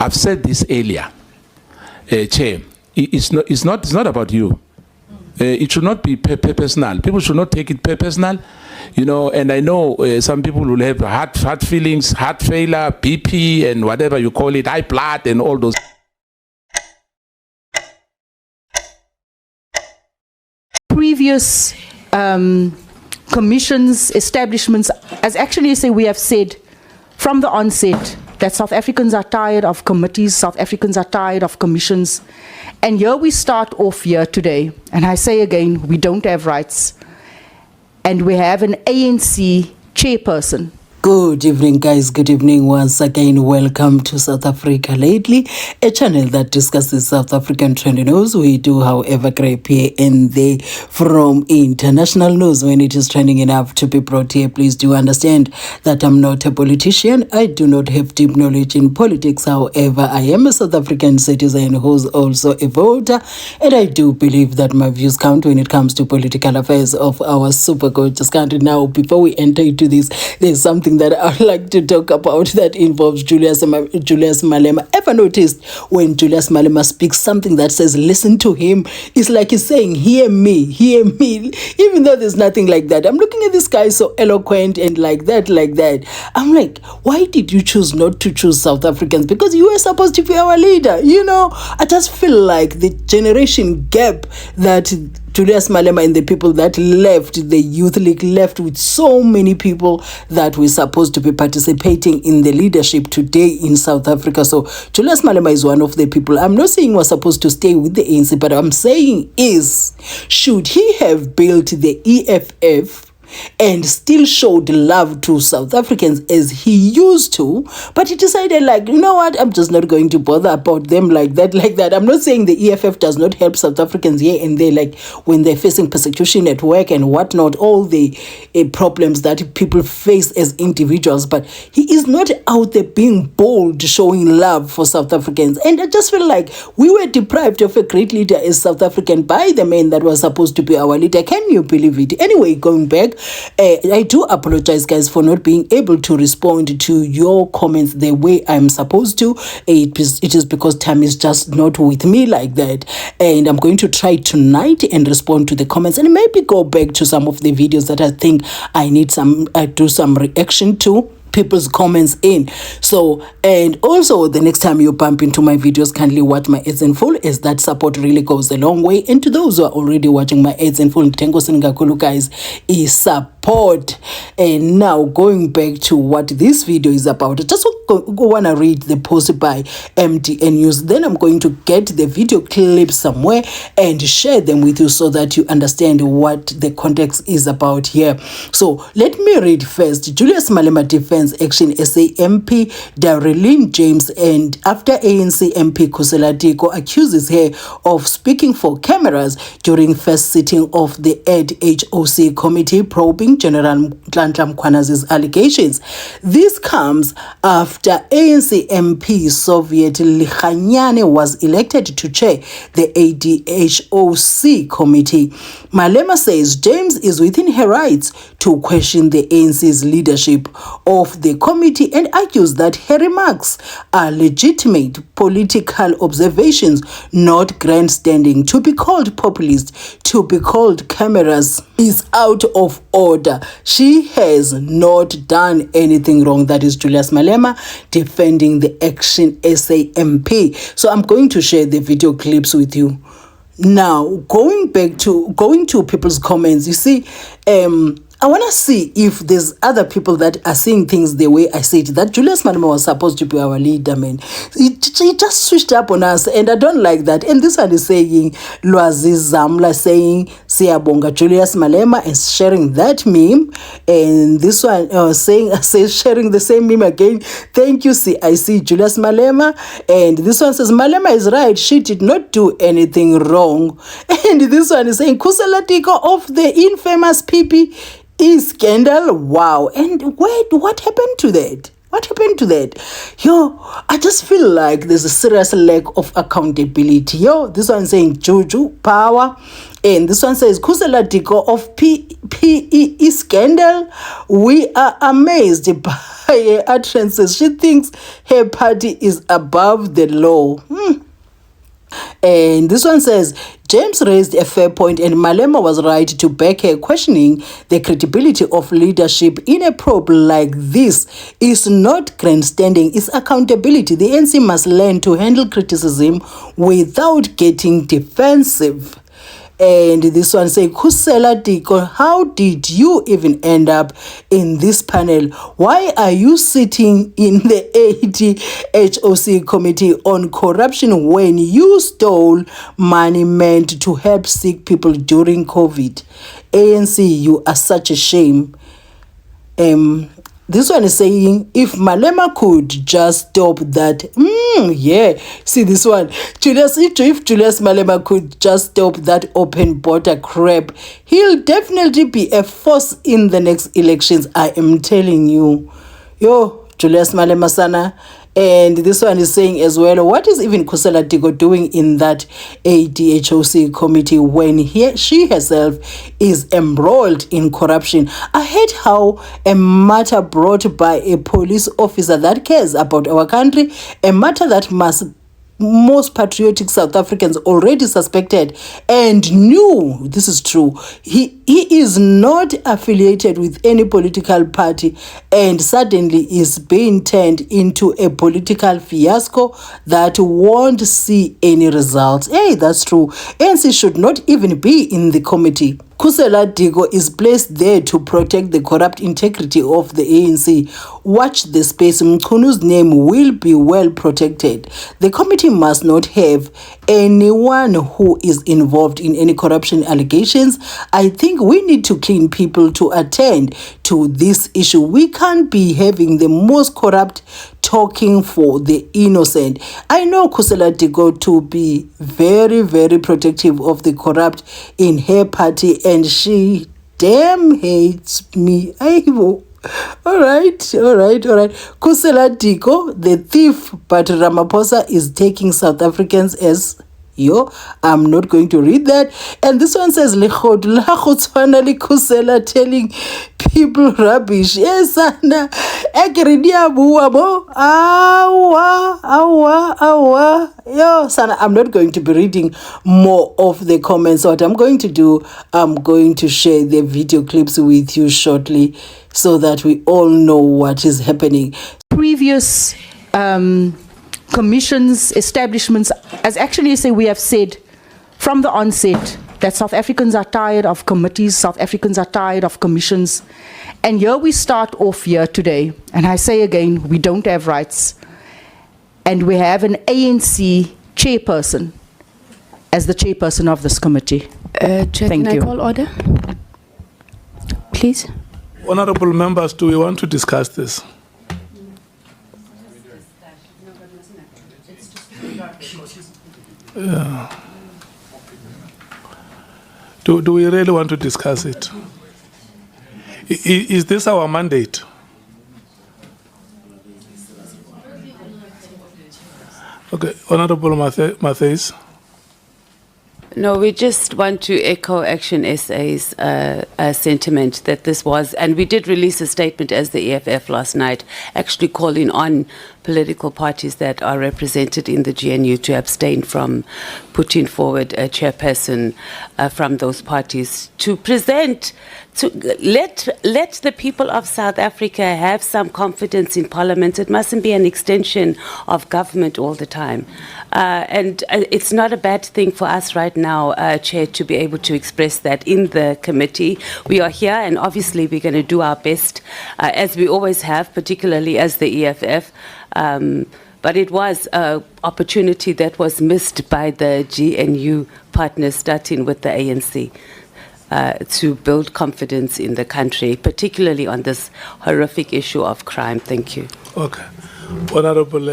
I've said this earlier, Chair. It's not about you. It should not be personal. People should not take it personal, you know. And I know some people will have heart feelings, heart failure, BP, and whatever you call it, high blood, and all those. Previous commissions, establishments, as actually say we have said from the onset that South Africans are tired of committees, South Africans are tired of commissions. And here we start off here today, and I say again, we don't have rights. And we have an ANC chairperson. Good evening, guys. Good evening once again. Welcome to South Africa Lately, a channel that discusses South African trending news. We do, however, grab here and there from international news when it is trending enough to be brought here. Please do understand that I'm not a politician. I do not have deep knowledge in politics. However, I am a South African citizen who's also a voter, and I do believe that my views count when it comes to political affairs of our super gorgeous country. Now, before we enter into this, there's something that I'd like to talk about that involves Julius Malema. Ever noticed when Julius Malema speaks something that says, listen to him? It's like he's saying, hear me, even though there's nothing like that. I'm looking at this guy so eloquent and like that. I'm like, why did you choose not to choose South Africans? Because you were supposed to be our leader. You know, I just feel like the generation gap that Julius Malema and the people that left, the Youth League left with so many people that were supposed to be participating in the leadership today in South Africa. So Julius Malema is one of the people. I'm not saying we're supposed to stay with the ANC, but I'm saying is, should he have built the EFF and still showed love to South Africans as he used to, but he decided, like, you know what, I'm just not going to bother about them like that. I'm not saying the EFF does not help South Africans here and there, like when they're facing persecution at work and whatnot, all the problems that people face as individuals, but he is not out there being bold, showing love for South Africans. And I just feel like we were deprived of a great leader as South African by the man that was supposed to be our leader. Can you believe it? Anyway, going back, I do apologize, guys, for not being able to respond to your comments the way I'm supposed to. It is because time is just not with me like that, and I'm going to try tonight and respond to the comments and maybe go back to some of the videos that I think I do some reaction to people's comments in. So, and also the next time you bump into my videos, kindly watch my ads in full, as that support really goes a long way. And to those who are already watching my ads in full, Tengo Singakulu, guys, is support. And now going back to what this video is about, I just want to read the post by MTN News. Then I'm going to get the video clips somewhere and share them with you so that you understand what the context is about here. So let me read first. Julius Malema defends Action SA MP Dareleen James, and after ANC MP Khusela Diko accuses her of speaking for cameras during first sitting of the HOC committee probing General Nhlanhla Mkhwanazi's allegations. This comes after ANC MP Soviet Likhanyane was elected to chair the HOC committee. Malema says James is within her rights to question the ANC's leadership of the committee and argues that her remarks are legitimate political observations, not grandstanding. To be called populist, to be called cameras is out of order. She has not done anything wrong. That is Julius Malema defending the Action SA MP. So I'm going to share the video clips with you. Now, going to people's comments, you see, I want to see if there's other people that are seeing things the way I see it. That Julius Malema was supposed to be our leader, man. He just switched up on us, and I don't like that. And this one is saying, Lwazi Zamla saying, Siyabonga Julius Malema, and sharing that meme. And this one says sharing the same meme again. Thank you, CIC Julius Malema. And this one says, Malema is right. She did not do anything wrong. And this one is saying, Khusela Diko of the infamous PP scandal. Wow. And wait, what happened to that? What happened to that? Yo, I just feel like there's a serious lack of accountability. Yo, this one saying Juju, power. And this one says, Khusela Diko of PEE scandal. We are amazed by her utterances. She thinks her party is above the law. And this one says, James raised a fair point and Malema was right to back her. Questioning the credibility of leadership in a probe like this is not grandstanding, it's accountability. The ANC must learn to handle criticism without getting defensive. And this one say, Khusela Diko, how did you even end up in this panel? Why are you sitting in the ATHOC committee on corruption when you stole money meant to help sick people during COVID? ANC, you are such a shame. This one is saying, if Malema could just stop that, yeah, see this one, if Julius Malema could just stop that open border crap, he'll definitely be a force in the next elections, I am telling you. Yo, Julius Malema sana. And this one is saying as well, what is even Khusela Diko doing in that ADHOC committee when she herself is embroiled in corruption? I hate how a matter brought by a police officer that cares about our country, a matter that most patriotic South Africans already suspected and knew this is true. He is not affiliated with any political party and suddenly is being turned into a political fiasco that won't see any results. Hey, that's true. ANC should not even be in the committee. Khusela Diko is placed there to protect the corrupt integrity of the ANC. Watch the space. Mchunu's name will be well protected. The committee must not have anyone who is involved in any corruption allegations. I think we need to clean people to attend to this issue. We can't be having the most corrupt talking for the innocent. I know Khusela Diko to be very, very protective of the corrupt in her party, and she damn hates me. All right. Khusela Diko, the thief, but Ramaphosa is taking South Africans as I'm not going to read that. And this one says, Khusela telling people rubbish. Yes, Anna. Yo, Sana, I'm not going to be reading more of the comments. What I'm going to do, I'm going to share the video clips with you shortly so that we all know what is happening. Previous commissions, establishments, as actually say we have said from the onset that South Africans are tired of committees, South Africans are tired of commissions. And here we start off here today. And I say again, we don't have rights. And we have an ANC chairperson as the chairperson of this committee. Chair, Thank you. Can I call order? Please. Honorable members, do we want to discuss this? Yeah. Do we really want to discuss it? Is this our mandate? Okay, Honorable Matthys. No, we just want to echo Action SA's sentiment that this was, and we did release a statement as the EFF last night, actually calling on political parties that are represented in the GNU to abstain from putting forward a chairperson from those parties to present, to let the people of South Africa have some confidence in Parliament. It mustn't be an extension of government all the time. And it's not a bad thing for us right now, Chair, to be able to express that in the committee. We are here, and obviously we're going to do our best, as we always have, particularly as the EFF. But it was an opportunity that was missed by the GNU partners, starting with the ANC, to build confidence in the country, particularly on this horrific issue of crime. Thank you. Okay. Honorable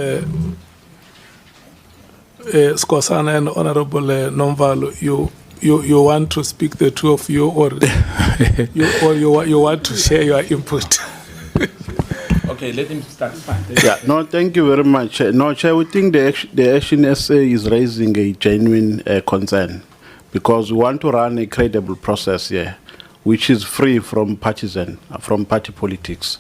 Skosana and Honorable Nomvalo, you want to speak, the two of you, or you want to share your input? Okay. Okay, let him start. Fine. Yeah, no, thank you very much. No, Chair, we think the Action SA is raising a genuine concern because we want to run a credible process here, which is free from partisan, from party politics.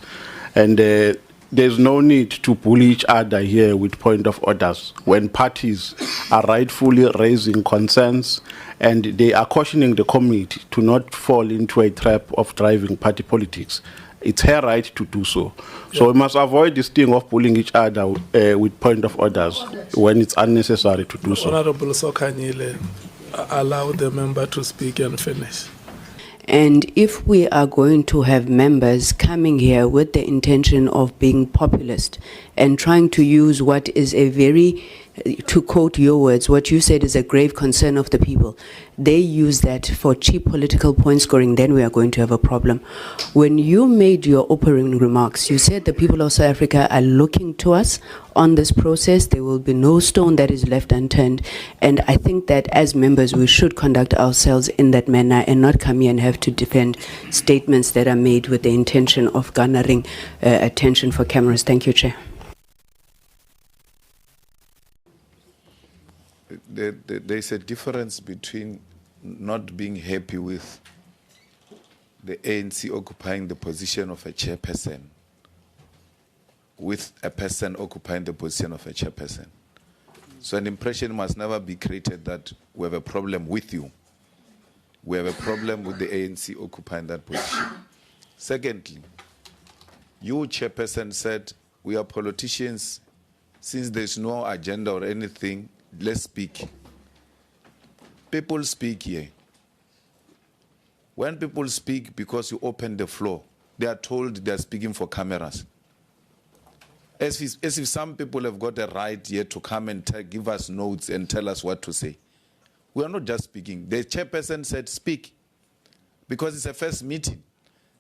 And there's no need to bully each other here with point of orders when parties are rightfully raising concerns and they are cautioning the committee to not fall into a trap of driving party politics. It's her right to do so. So we must avoid this thing of bullying each other with point of orders when it's unnecessary to do so. Honorable Sokanyile, allow the member to speak and finish. And if we are going to have members coming here with the intention of being populist and trying to use what is a very, to quote your words, what you said is a grave concern of the people, they use that for cheap political point scoring, then we are going to have a problem. When you made your opening remarks, you said the people of South Africa are looking to us on this process. There will be no stone that is left unturned. And I think that as members, we should conduct ourselves in that manner and not come here and have to defend statements that are made with the intention of garnering attention for cameras. Thank you, Chair. There's a difference between not being happy with the ANC occupying the position of a chairperson with a person occupying the position of a chairperson. So an impression must never be created that we have a problem with you. We have a problem with the ANC occupying that position. Secondly, you, chairperson, said we are politicians. Since there's no agenda or anything, let's speak. People speak here. When people speak because you open the floor, they are told they are speaking for cameras. As if some people have got a right here to come and give us notes and tell us what to say. We are not just speaking. The chairperson said speak because it's a first meeting.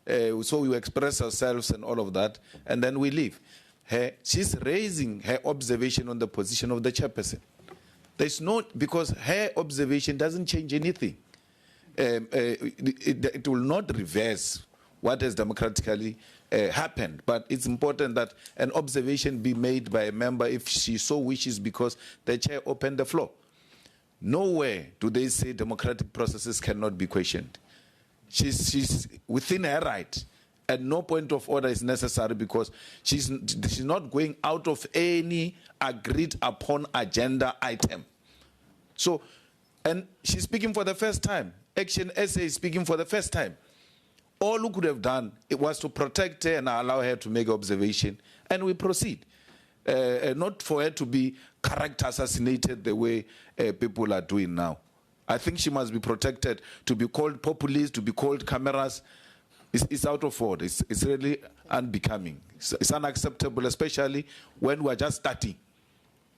So we express ourselves and all of that, and then we leave. She's raising her observation on the position of the chairperson. There's no, because her observation doesn't change anything. It will not reverse what has democratically happened. But it's important that an observation be made by a member if she so wishes because the chair opened the floor. Nowhere do they say democratic processes cannot be questioned. She's within her right. At no point of order is necessary because she's not going out of any agreed upon agenda item. So, and she's speaking for the first time. Action SA is speaking for the first time. All we could have done it was to protect her and allow her to make observation, and we proceed. Not for her to be character assassinated the way people are doing now. I think she must be protected. To be called populist, to be called cameras, it's out of order. It's really unbecoming. It's unacceptable, especially when we're just starting.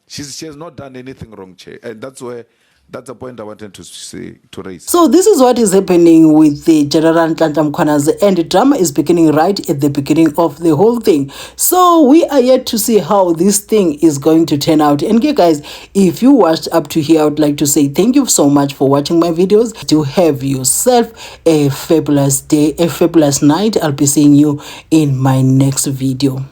She has not done anything wrong, Chair, and that's the point I wanted to say, to raise. So this is what is happening with the General Nhlanhla Mkhwanazi, and the drama is beginning right at the beginning of the whole thing. So we are yet to see how this thing is going to turn out. And yeah, guys, if you watched up to here, I would like to say thank you so much for watching my videos. To have yourself a fabulous day, a fabulous night. I'll be seeing you in my next video.